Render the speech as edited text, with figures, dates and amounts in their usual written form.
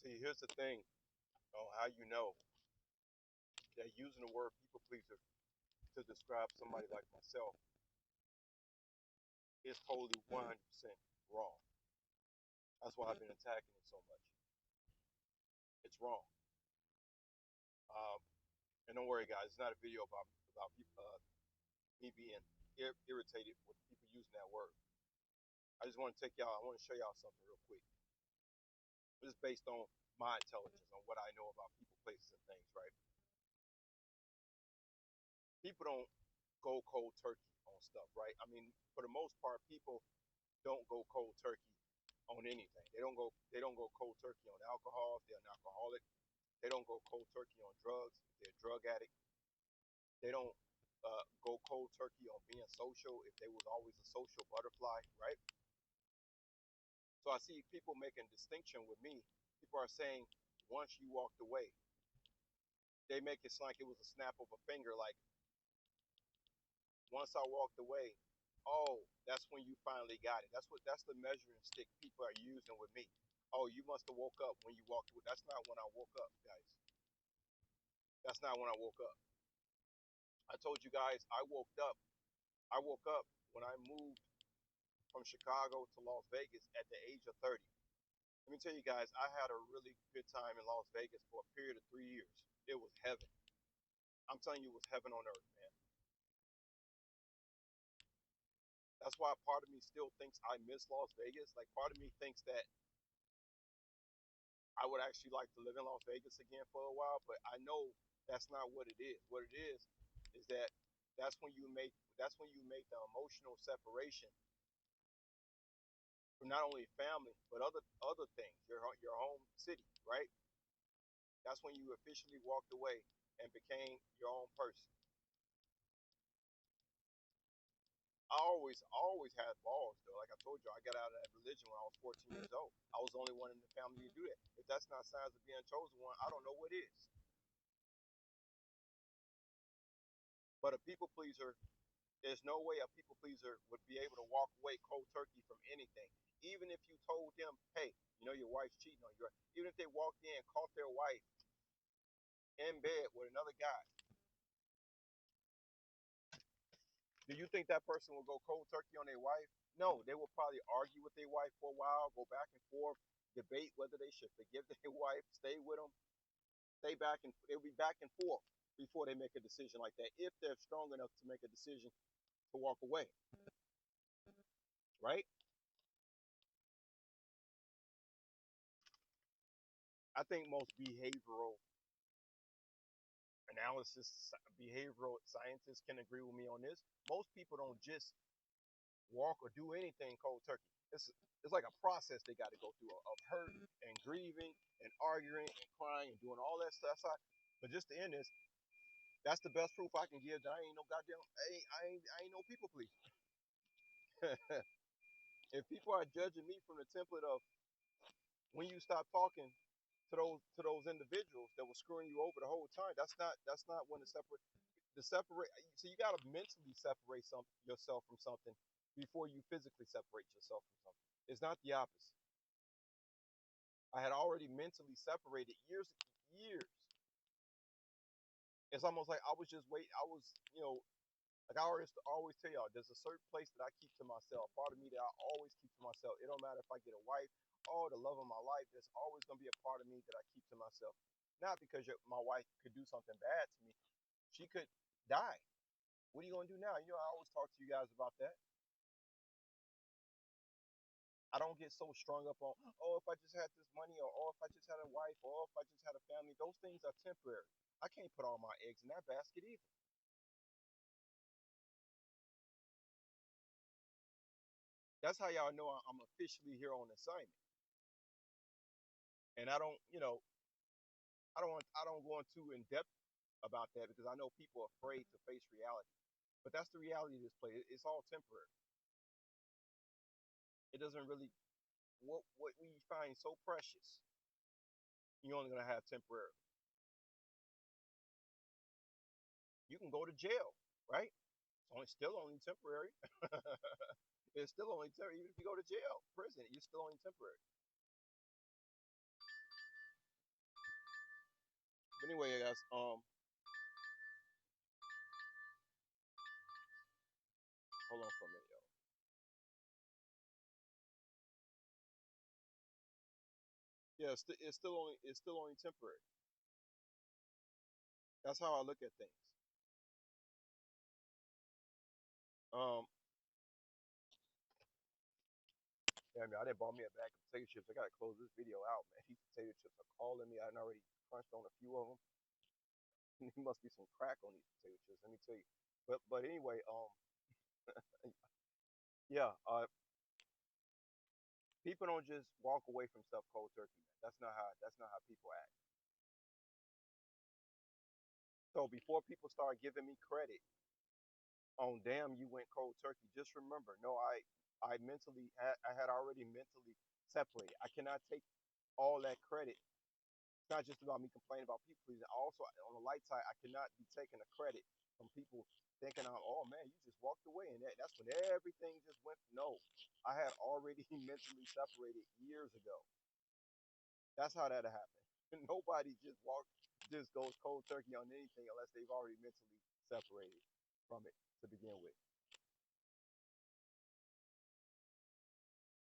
See, here's the thing on how you know that using the word people pleaser to describe somebody like myself is totally 100% wrong. That's why I've been attacking it so much. It's wrong. Um, and don't worry, guys. It's not a video about people, me being irritated with people using that word. I just want to take y'all. I want to show y'all something real quick. This is based on my intelligence on what I know about people, places, and things. Right? People don't go cold turkey on stuff, right? I mean, for the most part, people don't go cold turkey on anything. They don't go cold turkey on alcohol if they're an alcoholic. They don't go cold turkey on drugs if they're a drug addict. They don't go cold turkey on being social if they was always a social butterfly, right? So I see people making distinction with me. People are saying once you walked away, they make it like it was a snap of a finger. Like once I walked away, oh, that's when you finally got it. That's the measuring stick people are using with me. Oh, you must have woke up when you walked away. That's not when I woke up, guys. That's not when I woke up. I told you guys I woke up. I woke up when I moved from Chicago to Las Vegas at the age of 30. Let me tell you guys, I had a really good time in Las Vegas for a period of 3 years. It was heaven. I'm telling you, it was heaven on earth, man. That's why part of me still thinks I miss Las Vegas. Like part of me thinks that I would actually like to live in Las Vegas again for a while, but I know that's not what it is. What it is that that's when you make the emotional separation from not only family but other things. Your home city, right? That's when you officially walked away and became your own person. I always had balls though. Like I told you, I got out of that religion when I was 14 years old. I was the only one in the family to do that. If that's not signs of being chosen one, I don't know what is. But a people pleaser, there's no way a people pleaser would be able to walk away cold turkey from anything. Even if you told them, hey, you know your wife's cheating on you. Even if they walked in and caught their wife in bed with another guy, do you think that person will go cold turkey on their wife? No, they will probably argue with their wife for a while, go back and forth, debate whether they should forgive their wife, stay with them, stay back, and they'll be back and forth before they make a decision like that. If they're strong enough to make a decision to walk away, right? I think most analysis, behavioral scientists can agree with me on this. Most people don't just walk or do anything cold turkey. It's like a process they got to go through of hurt and grieving and arguing and crying and doing all that stuff. But just the end is that's the best proof I can give that I ain't no goddamn I ain't no people please. If people are judging me from the template of when you stop talking to those individuals that were screwing you over the whole time, that's not when the separate. So you got to mentally separate yourself from something before you physically separate yourself from something. It's not the opposite. I had already mentally separated years. It's almost like I was just wait. I was, like I always tell y'all, there's a certain place that I keep to myself. Part of me that I always keep to myself. It don't matter if I get a wife, oh, the love of my life. There's always gonna be a part of me that I keep to myself. Not because my wife could do something bad to me. She could die. What are you gonna do now? I always talk to you guys about that. I don't get so strung up on, oh, if I just had this money, or oh, if I just had a wife, or oh, if I just had a family. Those things are temporary. I can't put all my eggs in that basket either. That's how y'all know I'm officially here on assignment. And I don't go into in depth about that because I know people are afraid to face reality. But that's the reality of this place. It's all temporary. It doesn't really what we find so precious. You're only gonna have temporarily. You can go to jail, right? Still only temporary. It's still only temporary. Even if you go to jail, prison, you're still only temporary. But anyway, guys, hold on for a minute, yo. Yeah, it's still only temporary. That's how I look at things. Um, yeah, I mean, I didn't bought me a bag of potato chips. I gotta close this video out, man. These potato chips are calling me. I already crunched on a few of them. There must be some crack on these potato chips. Let me tell you. But anyway, yeah, people don't just walk away from stuff cold turkey, man. That's not how people act. So before people start giving me credit on damn you went cold turkey, just remember, no, I had already mentally separated. I cannot take all that credit. It's not just about me complaining about people pleasing. Also, on the light side, I cannot be taking the credit from people thinking, oh man, you just walked away, and that's when everything just went. No, I had already mentally separated years ago. That's how that happened. Nobody just goes cold turkey on anything unless they've already mentally separated from it to begin with.